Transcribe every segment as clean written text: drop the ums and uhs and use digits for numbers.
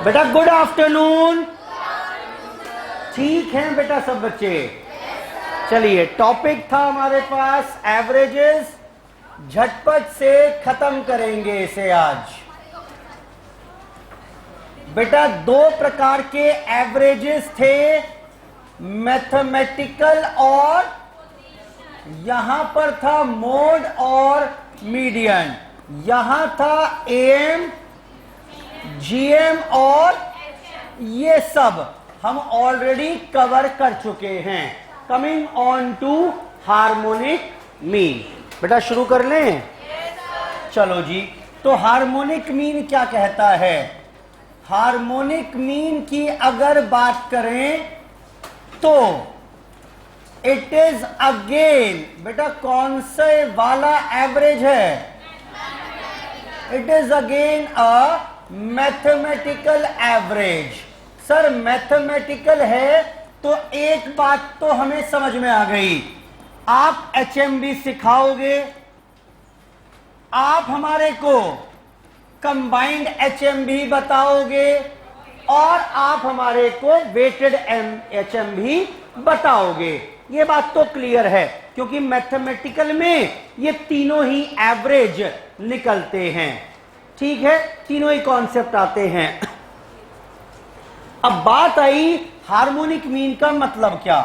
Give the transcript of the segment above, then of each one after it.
बेटा good afternoon. ठीक है बेटा सब बच्चे। चलिए टॉपिक था हमारे पास एवरेजेस, झटपट से खत्म करेंगे इसे आज। बेटा दो प्रकार के एवरेजेस थे, मैथमेटिकल और यहां पर था मोड और मीडियन। यहां था एम, जीएम और ये सब हम ऑलरेडी कवर कर चुके हैं। Coming on to harmonic mean. बेटा शुरू कर लें? चलो जी। तो हार्मोनिक मीन क्या कहता है? हार्मोनिक मीन की अगर बात करें तो इट इज अगेन, बेटा कौन से वाला एवरेज है? It is again a mathematical average. Sir mathematical है तो एक बात तो हमें समझ में आ गई, आप एचएमबी सिखाओगे, आप हमारे को कंबाइंड एचएमबी बताओगे और आप हमारे को वेटेड एचएमबी बताओगे। ये बात तो क्लियर है क्योंकि मैथमेटिकल में ये तीनों ही एवरेज निकलते हैं। ठीक है, तीनों ही कॉन्सेप्ट आते हैं। अब बात आई हार्मोनिक मीन का मतलब क्या?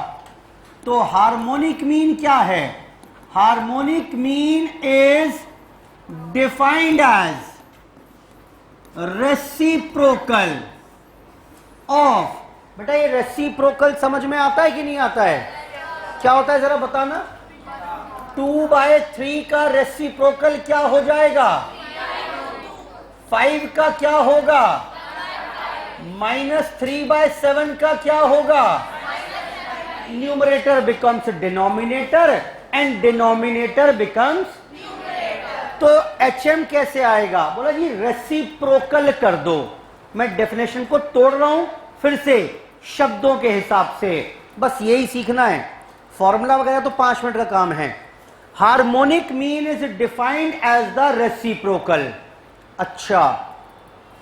तो हार्मोनिक मीन क्या है? Harmonic mean is defined as reciprocal of. बेटा ये रेसिप्रोकल समझ में आता है कि नहीं आता है? क्या होता है जरा बताना। 2/3 का रेसिप्रोकल क्या हो जाएगा? 5 का क्या होगा? -3/7 का क्या होगा? Numerator becomes denominator and denominator becomes. तो एचएम कैसे आएगा? बोला जी रेसिप्रोकल कर दो। मैं डेफिनेशन को तोड़ रहा हूं फिर से शब्दों के हिसाब से, बस यही सीखना है। फॉर्मूला वगैरह तो 5 मिनट का काम है। Harmonic mean is defined as the reciprocal. अच्छा,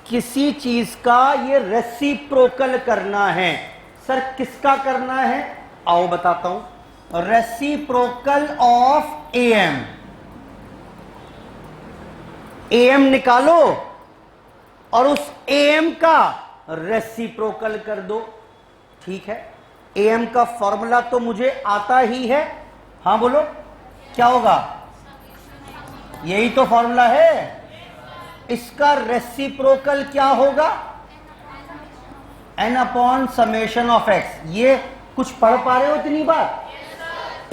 किसी चीज का ये रेसिप्रोकल करना है। सर किसका करना है? आओ बताता हूं। Reciprocal of M. एम निकालो और उस एम का रेसिप्रोकल कर दो। ठीक है, एम का फॉर्मूला तो मुझे आता ही है। हाँ बोलो क्या होगा? यही तो फॉर्मूला है। इसका रेसिप्रोकल क्या होगा? n/summation(x). ये कुछ पढ़ पा रहे हो इतनी बार?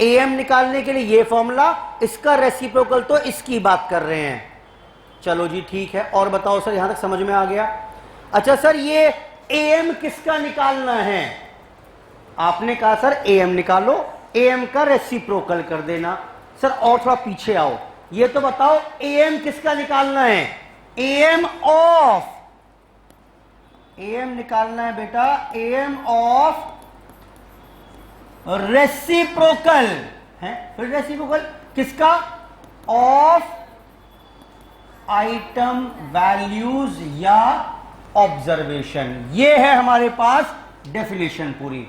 एम निकालने के लिए ये फॉर्मूला, इसका रेसिप्रोकल तो इसकी बात कर रहे हैं। चलो जी ठीक है, और बताओ सर यहां तक समझ में आ गया? अच्छा सर ये एम किसका निकालना है? आपने कहा सर एम निकालो, एम का रेसिप्रोकल कर देना। सर और थोड़ा पीछे आओ, ये तो बताओ एम किसका निकालना है? एम ऑफ, एम निकालना है बेटा, एम ऑफ रेसिप्रोकल है। फिर रेसिप्रोकल किसका? ऑफ आइटम वैल्यूज या ऑब्जर्वेशन। ये है हमारे पास डेफिनेशन पूरी।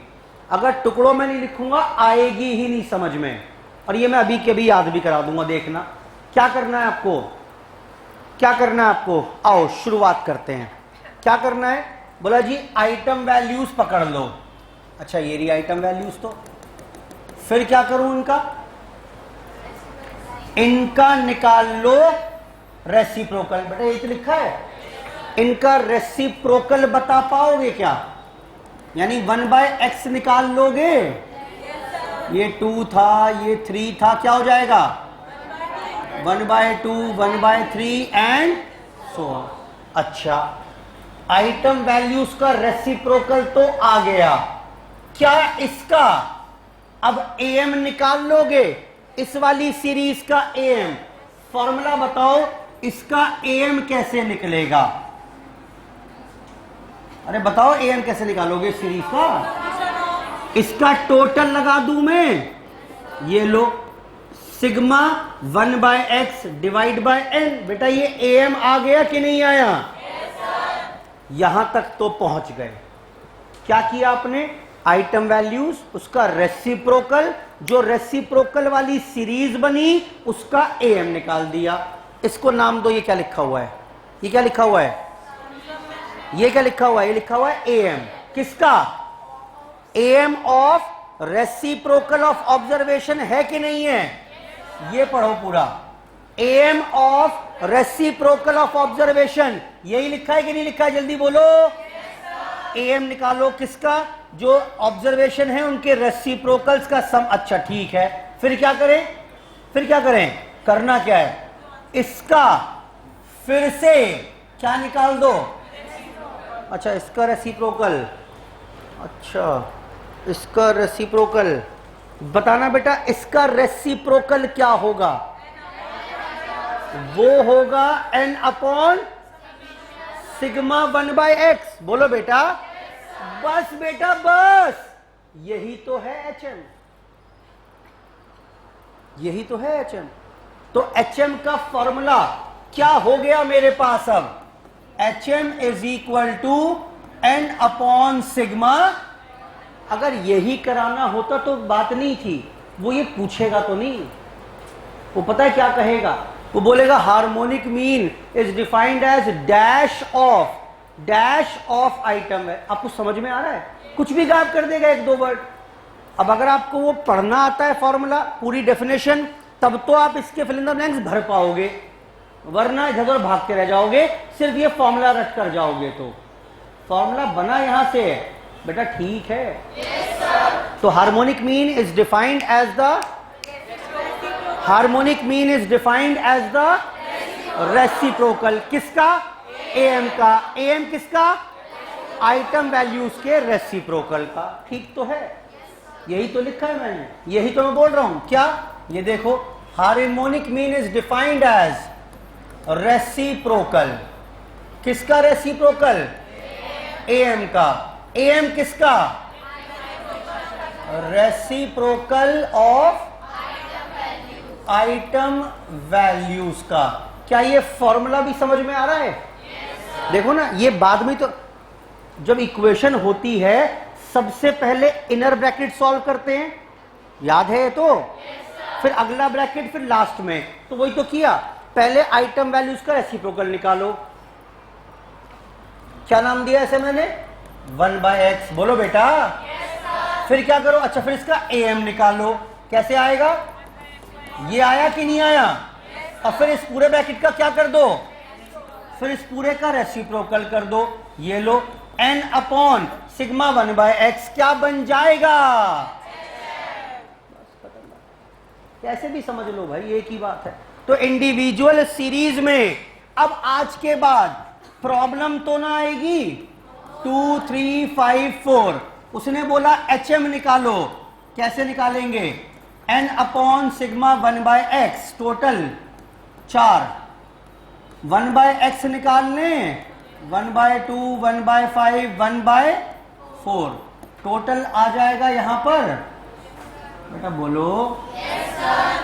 अगर टुकड़ों में नहीं लिखूंगा आएगी ही नहीं समझ में, और ये मैं अभी के भी याद भी करा दूंगा। देखना क्या करना है आपको, क्या करना है आपको। आओ शुरुआत करते हैं। क्या करना है? बोला जी आइटम वैल्यूज पकड़ लो। अच्छा ये रही आइटम वैल्यूज। तो फिर क्या करूं? इनका निकाल लो रेसिप्रोकल। बेटा ये तो लिखा है। इनका रेसिप्रोकल बता पाओगे क्या? यानी 1/x निकाल लोगे? ये 2 था, ये 3 था, क्या हो जाएगा? 1/2, 1/3 एंड सो ऑन। अच्छा आइटम वैल्यूज का रेसिप्रोकल तो आ गया। क्या इसका अब एम निकाल लोगे? इस वाली सीरीज का एम फॉर्मूला बताओ, इसका एम कैसे निकलेगा? अरे बताओ एम कैसे निकालोगे सीरीज का? इसका टोटल लगा दूं मैं, ये लो sigma 1/x divide by n। बेटा ये am आ गया कि नहीं आया? यहां तक तो पहुंच गए। क्या किया आपने? आइटम वैल्यूज, उसका रेसिप्रोकल, जो रेसिप्रोकल वाली सीरीज बनी उसका एम निकाल दिया। इसको नाम दो, ये क्या लिखा हुआ है? ये क्या लिखा हुआ है? ये क्या लिखा हुआ है? ये लिखा हुआ है एम। किसका? AM of reciprocal of observation, है कि नहीं है? ये पढ़ो पूरा। AM of reciprocal of observation, यही लिखा है कि नहीं लिखा है? जल्दी बोलो। एम निकालो किसका? जो ऑब्जर्वेशन है उनके रेसिप्रोकल्स का सम। अच्छा ठीक है, फिर क्या करें? फिर क्या करें? करना क्या है? इसका फिर से क्या निकाल दो? अच्छा, इसका रेसिप्रोकल। अच्छा, इसका रेसिप्रोकल बताना बेटा। इसका रेसिप्रोकल क्या होगा? वो होगा n अपॉन सिग्मा 1/x। बोलो बेटा। बस बेटा बस, यही तो है HM, यही तो है HM। तो HM का फॉर्मूला क्या हो गया मेरे पास? अब HM is equal to n upon sigma. अगर यही कराना होता तो बात नहीं थी। वो ये पूछेगा तो नहीं, वो पता है क्या कहेगा? वो बोलेगा harmonic mean is defined as dash of item है। आपको समझ में आ रहा है? कुछ भी गायब कर देगा, एक दो वर्ड। अब अगर आपको वो पढ़ना आता है फॉर्मूला, पूरी डेफिनेशन, तब तो आप इसके फिल इन द ब्लैंक्स भर पाओगे, वरना इधर उधर भागते रह जाओगे, सिर्फ ये फॉर्मूला रट कर जाओगे। तो फॉर्मूला बना यहां से बेटा, ठीक है? तो harmonic mean is defined as the reciprocal. किसका? एम का। एम किसका? आइटम वैल्यूज के रेसिप्रोकल का। ठीक तो है? यही तो लिखा है मैंने, यही तो मैं बोल रहा हूं। क्या? ये देखो, harmonic mean is defined as reciprocal. किसका रेसिप्रोकल? एम का। एम किसका? रेसिप्रोकल ऑफ आइटम वैल्यूज का। क्या ये फॉर्मूला भी समझ में आ रहा है? देखो ना, ये बाद में तो जब इक्वेशन होती है सबसे पहले इनर ब्रैकेट सॉल्व करते हैं, याद है? तो फिर अगला ब्रैकेट, फिर लास्ट में। तो वही तो किया, पहले आइटम वैल्यूज का रेसिप्रोकल निकालो। क्या नाम दिया ऐसे मैंने? 1/x। बोलो बेटा। फिर क्या करो? अच्छा, फिर इसका एम निकालो। कैसे आएगा? ये आया कि नहीं आया? और फिर इस पूरे ब्रैकेट का क्या कर दो? फिर इस पूरे का रेसिप्रोकल कर दो। ये लो, n अपॉन सिग्मा 1/x क्या बन जाएगा? कैसे भी समझ लो भाई, एक ही बात है। तो इंडिविजुअल सीरीज में अब आज के बाद प्रॉब्लम तो ना आएगी। 2, 3, 5, 4। उसने बोला HM निकालो। कैसे निकालेंगे? n upon sigma 1/x, total 4। 1/x निकाल लें, 1/2, 1/5, 1/4, टोटल आ जाएगा यहां पर। बेटा बोलो।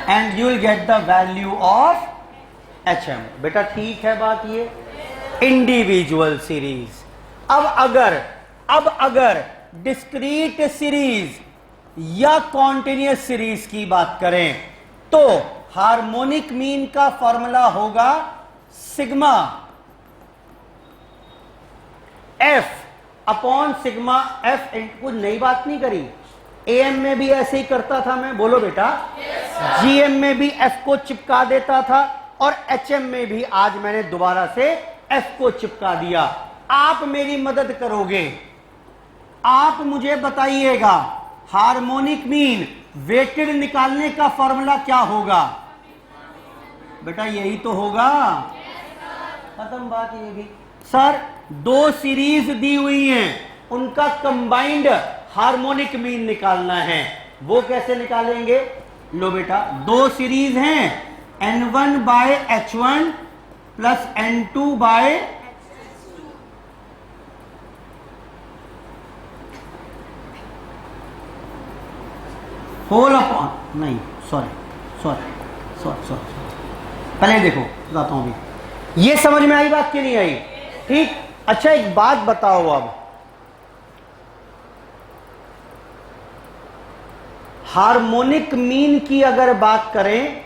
And you will get the value of HM। बेटा ठीक है बात ये? Individual series. अब अगर डिस्क्रीट सीरीज या कॉन्टिन्यूअस सीरीज की बात करें तो हार्मोनिक मीन का फॉर्मूला होगा sigma f upon sigma f। कुछ नई बात नहीं करी, AM में भी ऐसे ही करता था मैं। बोलो बेटा। GM में भी f को चिपका देता था, और HM में भी आज मैंने दोबारा से f को चिपका दिया। आप मेरी मदद करोगे, आप मुझे बताइएगा हार्मोनिक मीन वेटेड निकालने का फॉर्मूला क्या होगा? बेटा यही तो होगा। खत्म बात। ये भी सर 2 सीरीज दी हुई हैं, उनका कंबाइंड हार्मोनिक मीन निकालना है। वो कैसे निकालेंगे? लो बेटा, 2 सीरीज हैं, n1/h1 plus n2/ whole upon, नहीं सॉरी, पहले देखो बताता हूं अभी। ये समझ में आई बात कि नहीं आई? ठीक। अच्छा एक बात बताओ, अब हार्मोनिक मीन की अगर बात करें,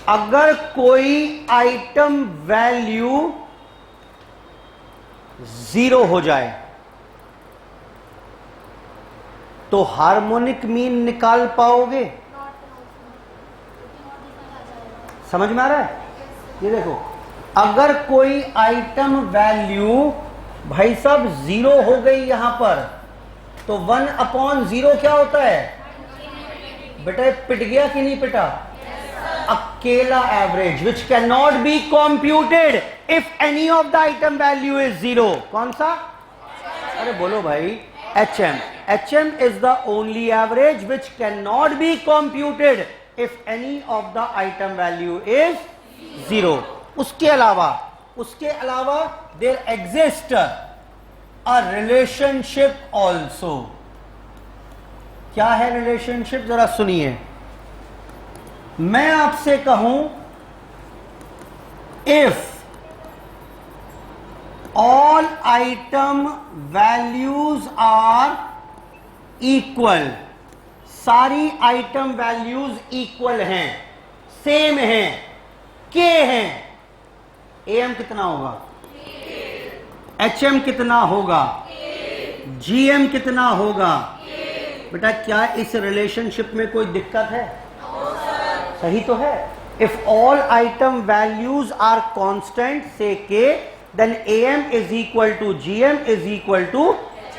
अगर कोई आइटम वैल्यू 0 हो जाए तो हार्मोनिक मीन निकाल पाओगे? समझ में आ रहा है? ये देखो, अगर कोई आइटम वैल्यू भाई साहब 0 हो गई यहां पर, तो 1/0 क्या होता है बेटा? पिट गया कि नहीं पिटा? अकेला average which can not be computed if any of the item value is 0। कौन सा? अरे बोलो भाई, HM। HM is the only average which can not be computed if any of the item value is 0। उसके अलावा there exist a relationship also. क्या है relationship? जरा सुनिए। मैं आपसे कहूं if all item values are equal, सारी आइटम वैल्यूज इक्वल हैं, सेम हैं, के हैं, AM कितना होगा? HM कितना होगा? GM कितना होगा? बेटा क्या इस रिलेशनशिप में कोई दिक्कत है? सही तो है। If all item values are constant से के, then AM is equal to GM is equal to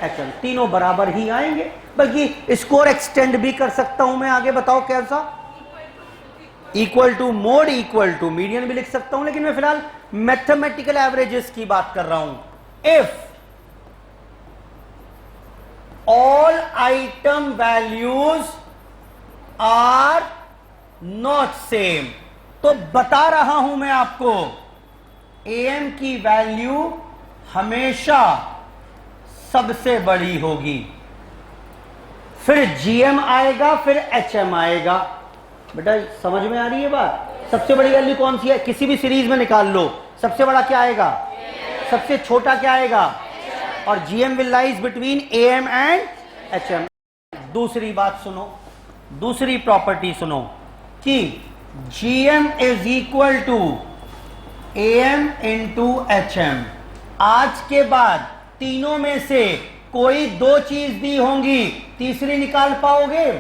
HM। तीनों बराबर ही आएंगे। बल्कि स्कोर एक्सटेंड भी कर सकता हूं मैं आगे, बताओ कैसा? Equal to mode, equal to median भी लिख सकता हूं, लेकिन मैं फिलहाल मैथमेटिकल एवरेजेस की बात कर रहा हूं। If all item values are not same, तो बता रहा हूं मैं आपको AM की वैल्यू हमेशा सबसे बड़ी होगी, फिर GM आएगा, फिर HM आएगा। बेटा समझ में आ रही है बात? सबसे बड़ी वैल्यू कौन सी है? किसी भी सीरीज में निकाल लो, सबसे बड़ा क्या आएगा? सबसे छोटा क्या आएगा? और GM will lies between AM and HM। दूसरी बात सुनो, दूसरी प्रॉपर्टी सुनो कि GM is equal to AM into HM। आज के बाद तीनों में से कोई दो चीज दी होंगी, तीसरी निकाल पाओगे?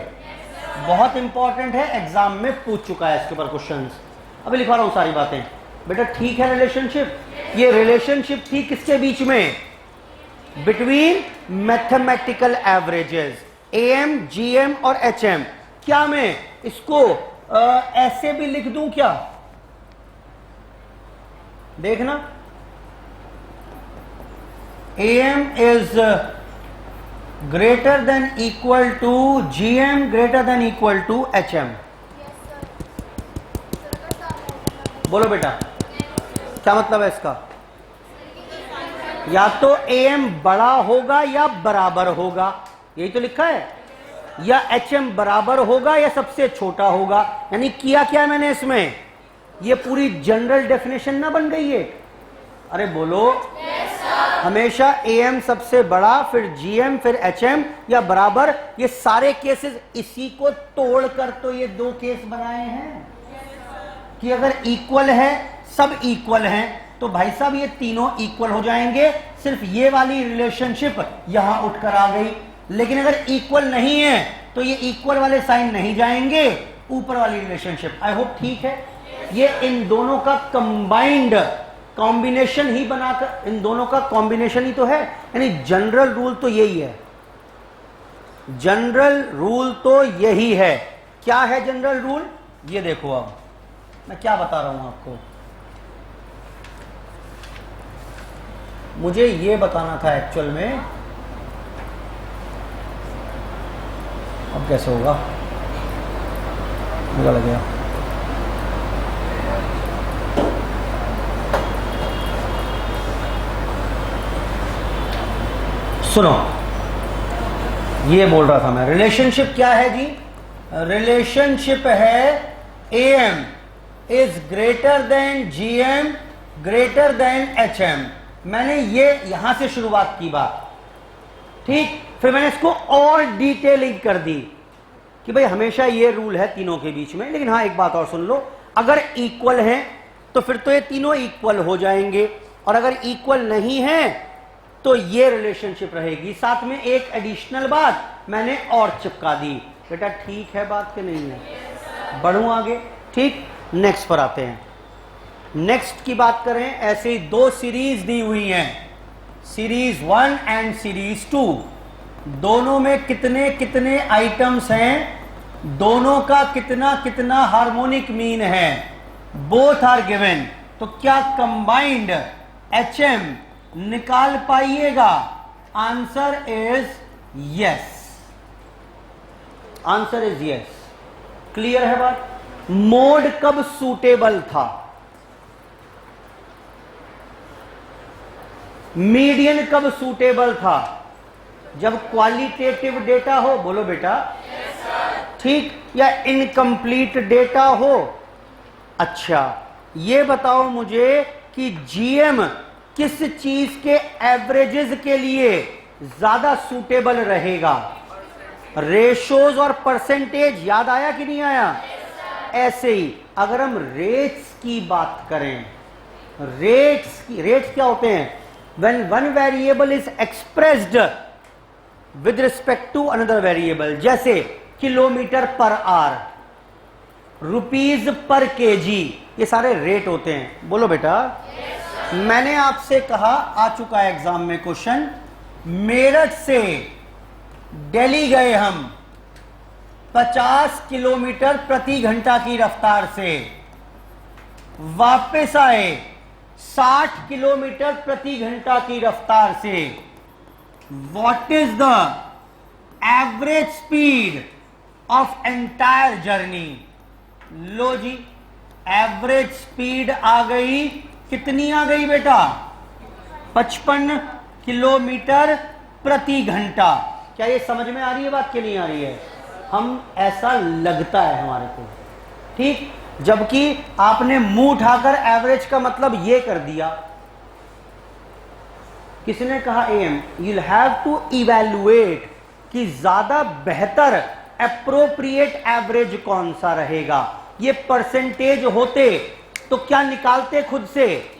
बहुत इंपॉर्टेंट है, एग्जाम में पूछ चुका है इसके ऊपर क्वेश्चंस। अभी लिखवा रहा हूं सारी बातें। बेटा ठीक है रिलेशनशिप? ये रिलेशनशिप थी किसके बीच में? Between mathematical averages AM, GM और HM। क्या मैं इसको ऐसे भी लिख दूं क्या? देखना, AM is greater than equal to GM greater than equal to HM। बोलो बेटा क्या मतलब है इसका? या तो AM बड़ा होगा या बराबर होगा, यही तो लिखा है, या HM बराबर होगा या सबसे छोटा होगा। यानी किया क्या मैंने इसमें? ये पूरी जनरल डेफिनेशन ना बन गई है? अरे बोलो हमेशा AM सबसे बड़ा, फिर GM, फिर HM या बराबर। ये सारे केसेस इसी को तोड़कर तो ये दो केस बनाए हैं कि अगर इक्वल है, सब इक्वल हैं, तो भाई साहब ये तीनों इक्वल हो जाएंगे। सिर्फ ये वाली रिलेशनशिप यहां उठकर आ गई। लेकिन अगर इक्वल नहीं है तो ये इक्वल वाले साइन नहीं जाएंगे, ऊपर वाली रिलेशनशिप। आई होप ठीक है। ये इन दोनों का कंबाइंड कॉम्बिनेशन ही बनाकर, इन दोनों का कॉम्बिनेशन ही तो है। यानी जनरल रूल तो यही है, जनरल रूल तो यही है। क्या है जनरल रूल? ये देखो, अब मैं क्या बता रहा हूं आपको, मुझे ये बताना था एक्चुअल में। अब कैसे होगा, निकल गया। सुनो, ये बोल रहा था मैं, रिलेशनशिप क्या है जी? रिलेशनशिप है AM is greater then GM greater then HM। मैंने ये यहां से शुरुआत की बात, ठीक। फिर मैंने इसको और डिटेलिंग कर दी कि भाई हमेशा ये रूल है तीनों के बीच में, लेकिन हाँ एक बात और सुन लो, अगर इक्वल है तो फिर तो ये तीनों इक्वल हो जाएंगे, और अगर इक्वल नहीं है तो ये रिलेशनशिप रहेगी। साथ में एक एडिशनल बात मैंने और चिपका दी। बेटा ठीक है बात कि नहीं है? बढ़ूं आगे, ठीक। नेक्स्ट पर आते हैं। नेक्स्ट की बात करें, ऐसे दो सीरीज दी हुई हैं, सीरीज 1 एंड सीरीज 2। दोनों में कितने कितने आइटम्स हैं, दोनों का कितना कितना हार्मोनिक मीन है, बोथ आर गिवन। तो क्या कंबाइंड HM निकाल पाइएगा? Answer is yes, answer is yes. Clear है बात? मोड कब सूटेबल था? मीडियन कब सूटेबल था? जब क्वालिटेटिव डेटा हो, बोलो बेटा, ठीक, या इनकम्प्लीट डेटा हो। अच्छा ये बताओ मुझे कि GM किस चीज के एवरेजेस के लिए ज्यादा सूटेबल रहेगा? रेशोज और परसेंटेज, याद आया कि नहीं आया? ऐसे ही अगर हम रेट्स की बात करें, रेट्स क्या होते हैं? when one variable is expressed with respect to another variable, जैसे kilometre per hour, rupees per KG, ये सारे रेट होते हैं। बोलो बेटा। मैंने आपसे कहा, आ चुका है एग्जाम में क्वेश्चन, मेरठ से दिल्ली गए हम 50 किलोमीटर प्रति घंटा की रफ्तार से, वापस आए 60 किलोमीटर प्रति घंटा की रफ्तार से। What is the average speed of entire journey? लो जी, एवरेज स्पीड आ गई, कितनी आ गई बेटा? 55 किलोमीटर प्रति घंटा। क्या ये समझ में आ रही है बात कि नहीं आ रही है? हम ऐसा लगता है हमारे को, ठीक, जबकि आपने मुंह उठाकर एवरेज का मतलब ये कर दिया। किसने कहा AM? You have to evaluate कि ज्यादा बेहतर एप्रोप्रिएट एवरेज कौन सा रहेगा। ये परसेंटेज होते तो क्या निकालते खुद से?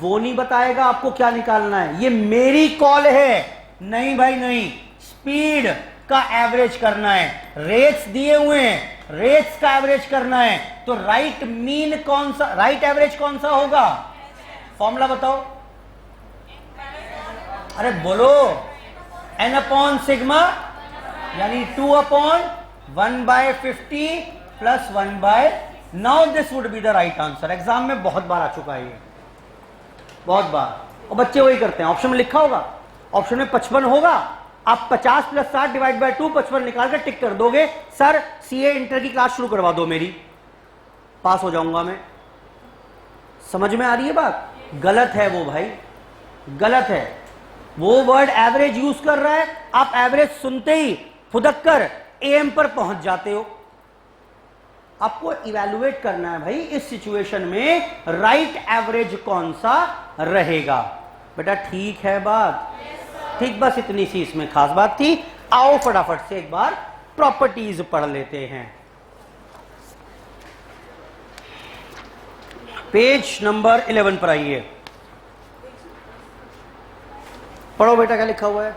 वो नहीं बताएगा आपको क्या निकालना है, ये मेरी कॉल है। नहीं भाई नहीं, स्पीड का एवरेज करना है, रेट्स दिए हुए हैं, रेट्स का एवरेज करना है, तो राइट मीन कौन सा, राइट एवरेज कौन सा होगा? फॉर्मूला बताओ। अरे बोलो, n अपॉन सिग्मा, यानी 2/1/50 plus 1/। Now this would be the right answer. Exam में बहुत बार आ चुका है ये, बहुत बार, और बच्चे वही करते हैं। ऑप्शन में लिखा होगा, ऑप्शन में 55 होगा, आप 50 + 60 / 2 55 निकाल कर टिक कर दोगे। सर CA इंटर की क्लास शुरू करवा दो मेरी, पास हो जाऊंगा मैं। समझ में आ रही है बात? गलत है वो भाई, गलत है। वो वर्ड एवरेज यूज कर रहा है, आप एवरेज सुनते ही फुदक कर AM पर पहुंच जाते हो। आपको इवैल्यूएट करना है भाई इस सिचुएशन में राइट एवरेज कौन सा रहेगा। बेटा ठीक है बात? ठीक, बस इतनी सी इसमें खास बात थी। आओ फटाफट से एक बार प्रॉपर्टीज पढ़ लेते हैं। पेज नंबर 11 पर आइए, पढ़ो बेटा क्या लिखा हुआ है।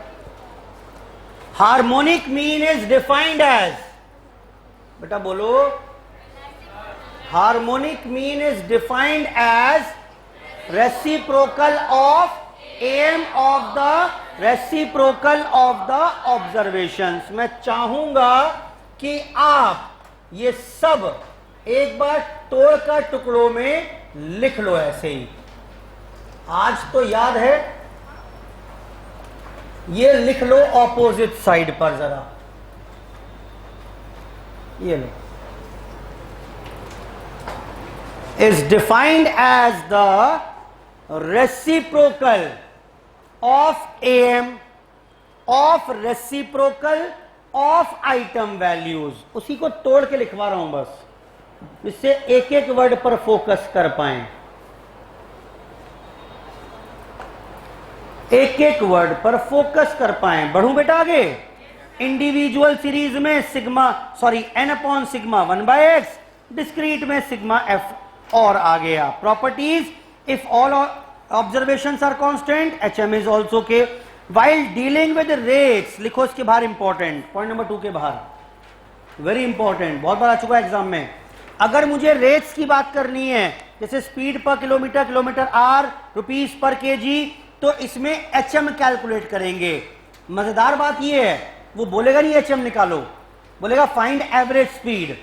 Harmonic mean is defined as, बेटा बोलो, harmonic mean is defined as reciprocal of AM of the reciprocal of the observations. मैं चाहूंगा कि आप ये सब एक बार तोड़कर टुकड़ों में लिख लो ऐसे ही। आज तो याद है, ये लिख लो ऑपोजिट साइड पर जरा, ये लो। Is defined as the reciprocal of AM of reciprocal of item values. उसी को तोड़ के लिखवा रहा हूं बस, इससे एक एक वर्ड पर फोकस कर पाएं। एक एक वर्ड पर फोकस कर पाए। बढ़ूं बेटा आगे। इंडिविजुअल सीरीज में sigma N upon sigma 1/x, discrete में सिग्मा एफ। और आ गया properties, if all observations are constant HM is also K. While dealing with rates, लिखो इसके बाहर इंपॉर्टेंट, पॉइंट नंबर 2 के बाहर, वेरी इंपॉर्टेंट, बहुत बार आ चुका है एग्जाम में। अगर मुझे रेट्स की बात करनी है, जैसे स्पीड पर किलोमीटर, किलोमीटर आर, रुपीस पर केजी, तो इसमें HM कैलकुलेट करेंगे। मजेदार बात यह है, वो बोलेगा नहीं HM निकालो, बोलेगा फाइंड एवरेज स्पीड।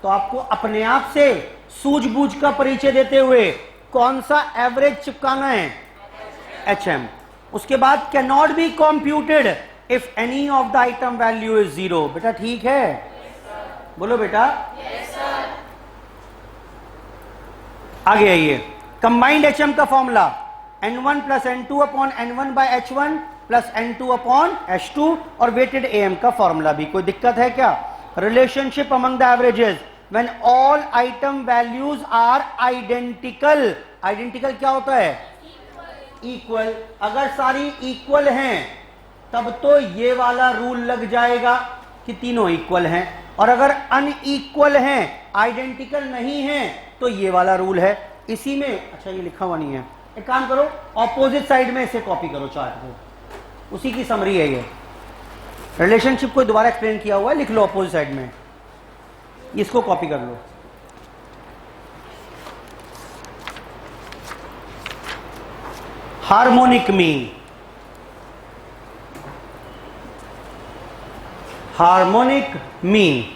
तो आपको अपने आप से सूझबूझ का परिचय देते हुए कौन सा एवरेज चिपकाना है, HM। उसके बाद can not be computed if any of the item value is 0। बेटा ठीक है, बोलो बेटा। आगे आइए, कंबाइंड HM का formula N1 plus N2 upon N1 by H1 plus N2 upon H2, और वेटेड AM का फॉर्मूला भी। कोई दिक्कत है क्या? Relationship among the averages when all item values are identical. Identical क्या होता है? इक्वल। अगर सारी इक्वल हैं तब तो ये वाला रूल लग जाएगा कि तीनों इक्वल हैं, और अगर अनइक्वल हैं, आइडेंटिकल नहीं हैं, तो ये वाला रूल है। इसी में, अच्छा ये लिखा हुआ नहीं है, एक काम करो ऑपोजिट साइड में इसे कॉपी करो चार्ट को, उसी की समरी है ये। रिलेशनशिप को दोबारा एक्सप्लेन किया हुआ है, लिख लो ऑपोजिट साइड में, इसको कॉपी कर लो। हार्मोनिक मीन, हार्मोनिक मीन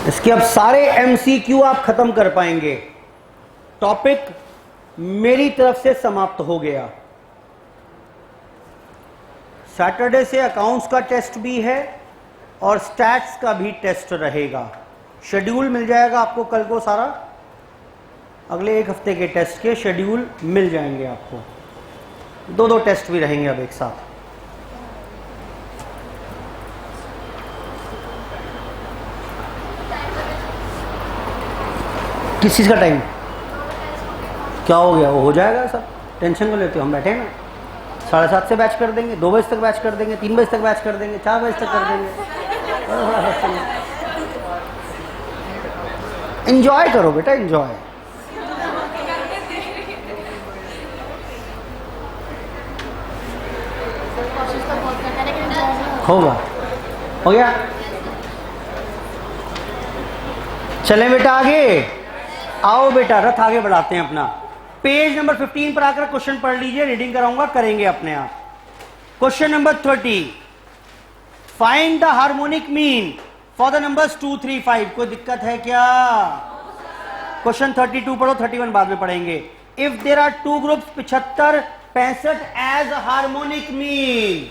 इसके अब सारे MCQ आप खत्म कर पाएंगे। टॉपिक मेरी तरफ से समाप्त हो गया। सैटरडे से अकाउंट्स का टेस्ट भी है और स्टैट्स का भी टेस्ट रहेगा। शेड्यूल मिल जाएगा आपको कल को, सारा अगले एक हफ्ते के टेस्ट के शेड्यूल मिल जाएंगे आपको। दो टेस्ट भी रहेंगे अब एक साथ। किस चीज का टाइम क्या हो गया? वो हो जाएगा सब, टेंशन को लेते हो, हम बैठे हैं ना। 7:30 से बैच कर देंगे, 2 बजे तक बैच कर देंगे, 3 बजे तक बैच कर देंगे, 4 बजे तक कर देंगे। एंजॉय करो बेटा, एंजॉय। होगा, हो गया। चलें बेटा आगे, आओ बेटा रथ आगे बढ़ाते हैं अपना। पेज नंबर 15 पर आकर क्वेश्चन पढ़ लीजिए, रीडिंग कराऊंगा, करेंगे अपने आप। Question number 30, find the harmonic mean for the numbers 2, 3, 5। कोई दिक्कत है क्या? क्वेश्चन 32 पढ़ो, 31 बाद में पढ़ेंगे। If there are 2 groups 75, 65 as harmonic mean.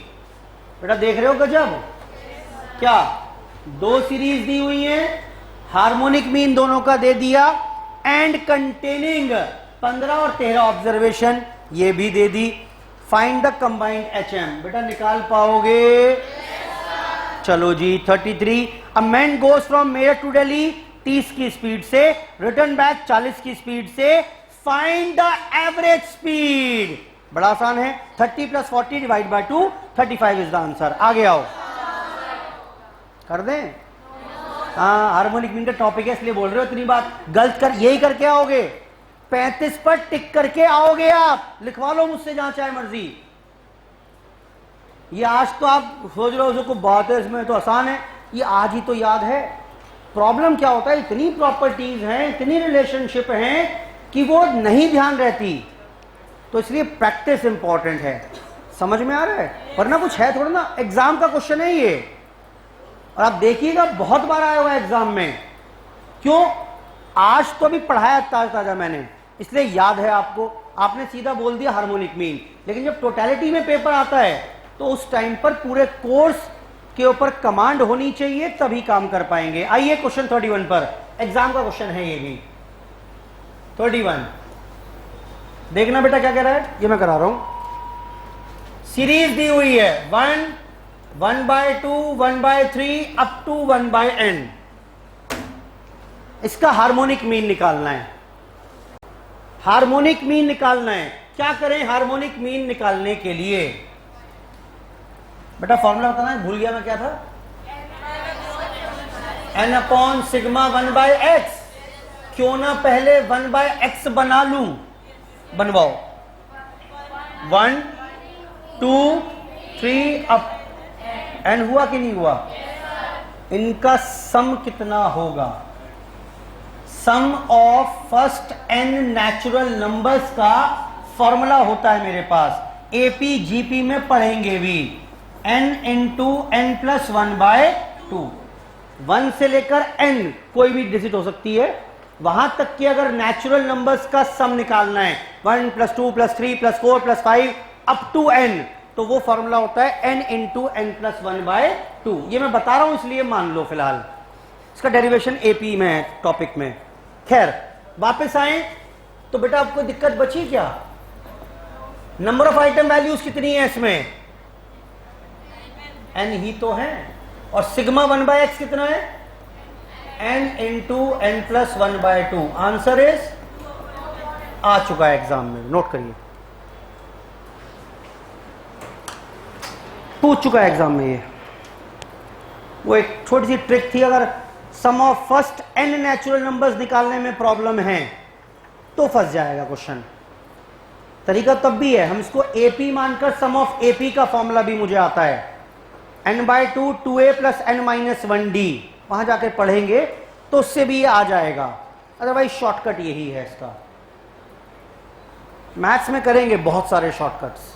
बेटा देख रहे हो गजब, क्या 2 सीरीज दी हुई है, हार्मोनिक मीन दोनों का दे दिया, एंड कंटेनिंग 15 और 13 ऑब्जर्वेशन ये भी दे दी। Find the combined HM। बेटा निकाल पाओगे? चलो जी 33, a man goes from Meerut to Delhi 30 की स्पीड से, रिटर्न बैक 40 की स्पीड से, फाइंड द एवरेज स्पीड। बड़ा आसान है, 30 + 40 divide by 2, 35 is the answer. आगे आओ, कर दें? हाँ, हार्मोनिक मीन का टॉपिक है इसलिए बोल रहे हो इतनी बात। गलत कर यही करके आओगे, 35 पर टिक करके आओगे आप, लिखवा लो मुझसे जहां चाहे मर्जी। ये आज तो आप सोच रहे हो जो कोई बात है इसमें तो आसान है, ये आज ही तो याद है। प्रॉब्लम क्या होता है, इतनी प्रॉपर्टीज हैं, इतनी रिलेशनशिप हैं कि वो नहीं ध्यान रहती, तो इसलिए प्रैक्टिस इंपॉर्टेंट है। समझ में आ रहा है? वरना कुछ है थोड़ा ना, एग्जाम का क्वेश्चन है ये, और आप देखिएगा बहुत बार आया हुआ एग्जाम में। क्यों? आज तो अभी पढ़ाया ताजा मैंने, इसलिए याद है आपको। आपने सीधा बोल दिया हार्मोनिक मीन, लेकिन जब टोटलिटी में पेपर आता है तो उस टाइम पर पूरे कोर्स के ऊपर कमांड होनी चाहिए, तभी काम कर पाएंगे। आइए क्वेश्चन 31 पर, एग्जाम का क्वेश्चन है ये भी। 31 देखना बेटा क्या कह रहा है, ये मैं करा रहा हूं। सीरीज दी हुई है 1, 1/2, 1/3 अप टू 1/n। इसका हार्मोनिक मीन निकालना है। हार्मोनिक मीन निकालना है। क्या करें हार्मोनिक मीन निकालने के लिए? बेटा फॉर्मूला बताना है, भूल गया मैं, क्या था? n/σ 1/x। क्यों ना पहले 1/x बना लूं? बनवाओ। 1, 2, 3 अप n हुआ कि नहीं हुआ? इनका सम कितना होगा? Sum of first n natural numbers का फॉर्मूला होता है मेरे पास, एपी जीपी में पढ़ेंगे भी, n इंटू n प्लस 1/2। 1 से लेकर n कोई भी डिजिट हो सकती है, वहां तक कि अगर नेचुरल नंबर्स का सम निकालना है 1 + 2 + 3 + 4 + 5 अप टू n, तो वो फॉर्मूला होता है n इंटू n प्लस 1/2। ये मैं बता रहा हूं इसलिए मान लो फिलहाल, इसका डेरिवेशन एपी में है टॉपिक में। खैर वापस आए तो बेटा आपको दिक्कत बची क्या? नंबर ऑफ आइटम वैल्यूज कितनी है इसमें? n ही तो है। और सिग्मा 1/x कितना है? n into n plus 1/2। Answer is आ चुका है एग्जाम में, नोट करिए, पूछ चुका है एग्जाम में ये। वो एक छोटी सी ट्रिक थी, अगर sum of first n natural numbers निकालने में प्रॉब्लम है तो फंस जाएगा क्वेश्चन। तरीका तब भी है, हम इसको AP मानकर सम ऑफ AP का फॉर्मूला भी मुझे आता है, n/2 2a + n-1d, वहां जाकर पढ़ेंगे तो उससे भी ये आ जाएगा। अदरवाइज शॉर्टकट यही है इसका। मैथ्स में करेंगे बहुत सारे शॉर्टकट्स।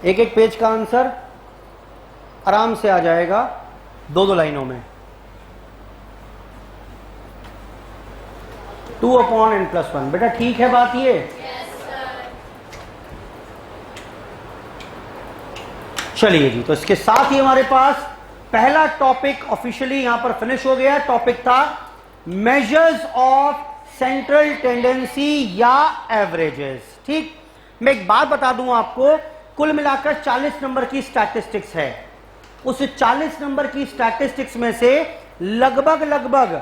एक एक पेज का आंसर आराम से आ जाएगा 2-2 लाइनों में। 2/n+1। बेटा ठीक है बात ये? चलिए जी, तो इसके साथ ही हमारे पास पहला टॉपिक ऑफिशियली यहां पर फिनिश हो गया। टॉपिक था मेजर्स ऑफ सेंट्रल टेंडेंसी या एवरेजेस। ठीक, मैं एक बात बता दूं आपको, कुल मिलाकर 40 नंबर की स्टैटिस्टिक्स है। उस 40 नंबर की स्टैटिस्टिक्स में से लगभग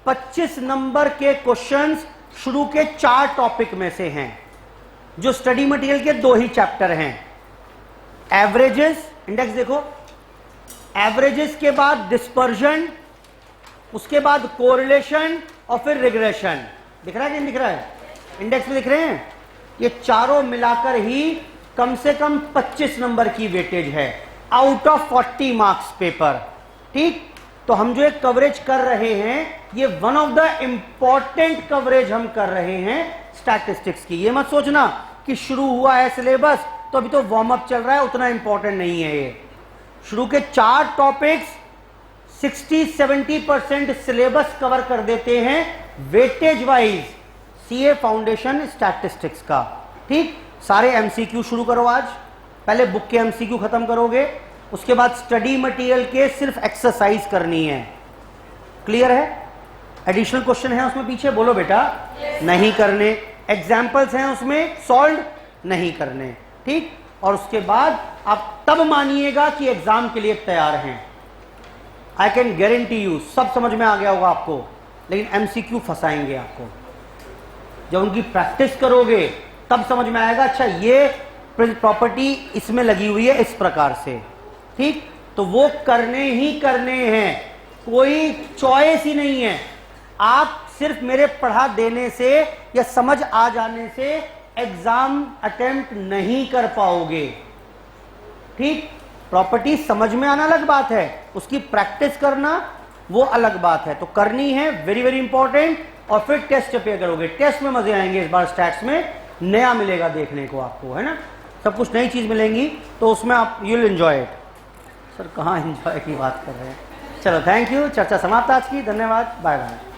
25 नंबर के क्वेश्चंस शुरू के 4 टॉपिक में से हैं, जो स्टडी मटेरियल के 2 ही चैप्टर हैं। एवरेजेस, इंडेक्स देखो, एवरेजेस के बाद डिस्पर्जन, उसके बाद कोरिलेशन और फिर रिग्रेशन। दिख रहा है कि नहीं दिख रहा है? इंडेक्स में दिख रहे हैं? ये चारों मिलाकर ही कम से कम 25 नंबर की वेटेज है आउट ऑफ 40 मार्क्स पेपर। ठीक, तो हम जो एक कवरेज कर रहे हैं, ये one of the important coverage हम कर रहे हैं स्टैटिस्टिक्स की। ये मत सोचना कि शुरू हुआ है सिलेबस तो अभी तो वार्म अप चल रहा है, उतना इंपॉर्टेंट नहीं है ये। शुरू के 4 टॉपिक्स 60-70% सिलेबस कवर कर देते हैं weightage wise, CA foundation statistics का। ठीक, सारे एमसीक्यू शुरू करो आज। पहले बुक के एमसीक्यू खत्म करोगे, उसके बाद स्टडी मटेरियल के सिर्फ एक्सरसाइज करनी है। क्लियर है? एडिशनल क्वेश्चन है उसमें पीछे, बोलो बेटा। नहीं करने। एग्जाम्पल्स हैं उसमें, सॉल्व नहीं करने। ठीक, और उसके बाद आप तब मानिएगा कि एग्जाम के लिए तैयार हैं। आई कैन गारंटी यू सब समझ में आ गया होगा आपको, लेकिन एमसीक्यू फंसाएंगे आपको। जब उनकी प्रैक्टिस करोगे तब समझ में आएगा, अच्छा ये प्रॉपर्टी इसमें लगी हुई है इस प्रकार से। ठीक, तो वो करने ही करने हैं, कोई चॉइस ही नहीं है। आप सिर्फ मेरे पढ़ा देने से या समझ आ जाने से एग्जाम अटेम्प्ट नहीं कर पाओगे। ठीक, प्रॉपर्टी समझ में आना अलग बात है, उसकी प्रैक्टिस करना वो अलग बात है। तो करनी है, वेरी वेरी इंपॉर्टेंट। और फिर टेस्ट पे करोगे, टेस्ट में मजे आएंगे। इस बार स्टैट्स में नया मिलेगा देखने को आपको, है ना, सब कुछ नई चीज मिलेंगी, तो उसमें आप you will enjoy it. Sir कहाँ एंजॉय की बात कर रहे हैं? चलो थैंक यू, चर्चा समाप्त आज की। धन्यवाद, बाय बाय।